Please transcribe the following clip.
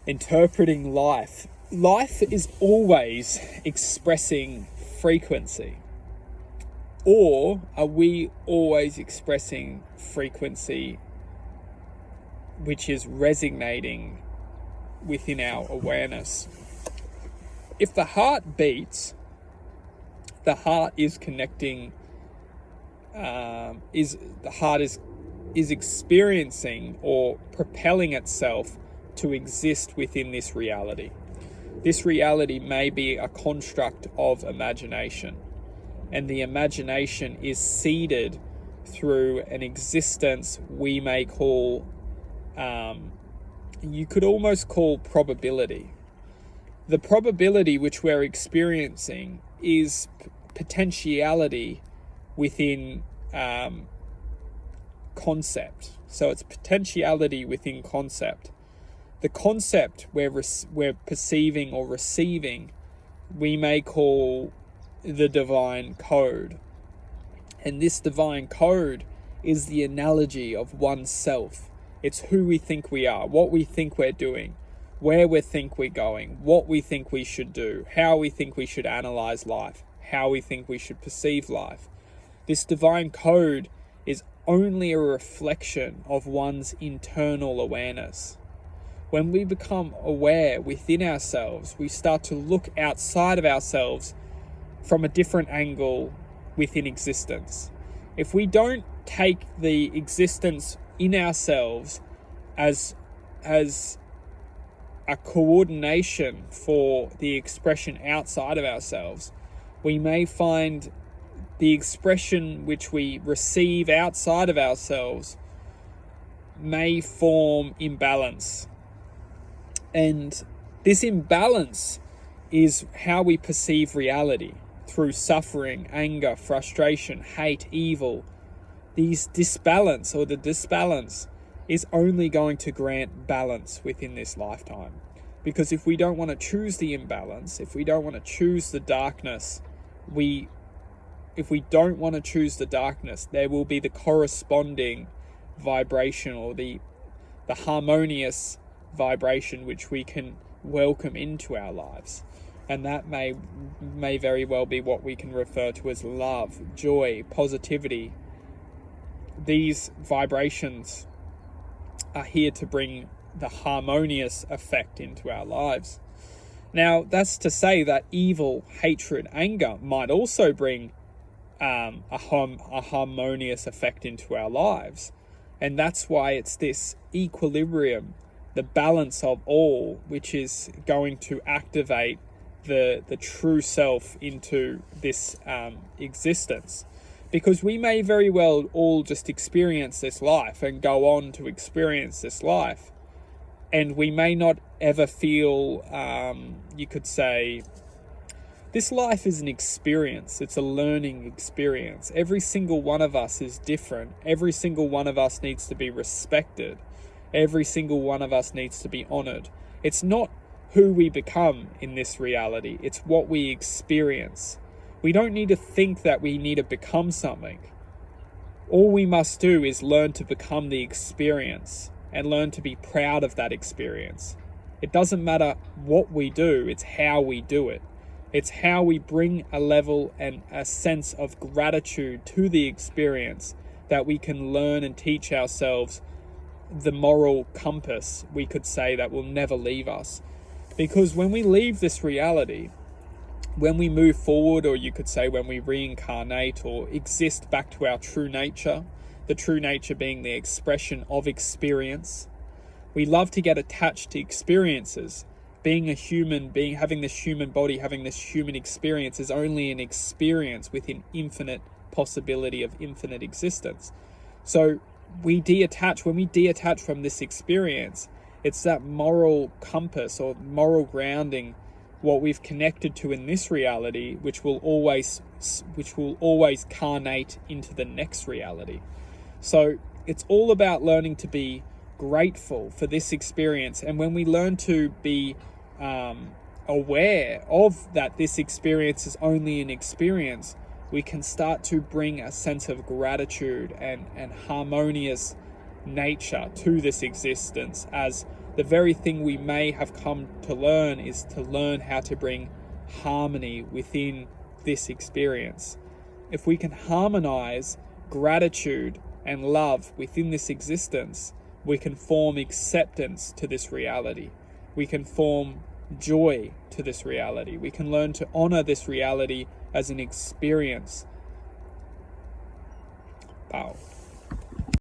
Interpreting life. Life is always expressing frequency. Or are we always expressing frequency which is resonating within our awareness? If the heart beats, the heart is connecting, is experiencing or propelling itself to exist within this reality. This reality may be a construct of imagination, and the imagination is seeded through an existence we may call, you could almost call probability. The probability which we're experiencing is potentiality within concept. So it's potentiality within concept. The concept we're perceiving or receiving, we may call the divine code. And this divine code is the analogy of oneself. It's who we think we are, what we think we're doing, where we think we're going, what we think we should do, how we think we should analyze life, how we think we should perceive life. This divine code is only a reflection of one's internal awareness. When we become aware within ourselves, we start to look outside of ourselves from a different angle within existence. If we don't take the existence in ourselves as a coordination for the expression outside of ourselves, we may find the expression which we receive outside of ourselves may form imbalance. And this imbalance is how we perceive reality through suffering, anger, frustration, hate, evil. The disbalance is only going to grant balance within this lifetime. Because if we don't want to choose the imbalance, if we don't want to choose the darkness, if we don't want to choose the darkness, there will be the corresponding vibration or the harmonious vibration which we can welcome into our lives. And that may very well be what we can refer to as love, joy, positivity. These vibrations are here to bring the harmonious effect into our lives. Now, that's to say that evil, hatred, anger might also bring a harmonious effect into our lives. And that's why it's this equilibrium, the balance of all, which is going to activate the true self into this existence. Because we may very well all just experience this life and go on to experience this life. And we may not ever feel, you could say, this life is an experience. It's a learning experience. Every single one of us is different. Every single one of us needs to be respected. Every single one of us needs to be honored. It's not who we become in this reality. It's what we experience. We don't need to think that we need to become something. All we must do is learn to become the experience and learn to be proud of that experience. It doesn't matter what we do, it's how we do it. It's how we bring a level and a sense of gratitude to the experience that we can learn and teach ourselves the moral compass, we could say, that will never leave us. Because when we leave this reality, when we move forward, or you could say when we reincarnate or exist back to our true nature, the true nature being the expression of experience, we love to get attached to experiences. Being a human, having this human body, having this human experience is only an experience within infinite possibility of infinite existence. So when we detach from this experience, it's that moral compass or moral grounding, what we've connected to in this reality, which will always carnate into the next reality. So it's all about learning to be grateful for this experience. And when we learn to be aware of that this experience is only an experience, we can start to bring a sense of gratitude and harmonious nature to this existence, as the very thing we may have come to learn is to learn how to bring harmony within this experience. If we can harmonize gratitude and love within this existence, we can form acceptance to this reality. We can form joy to this reality. We can learn to honor this reality as an experience. Wow.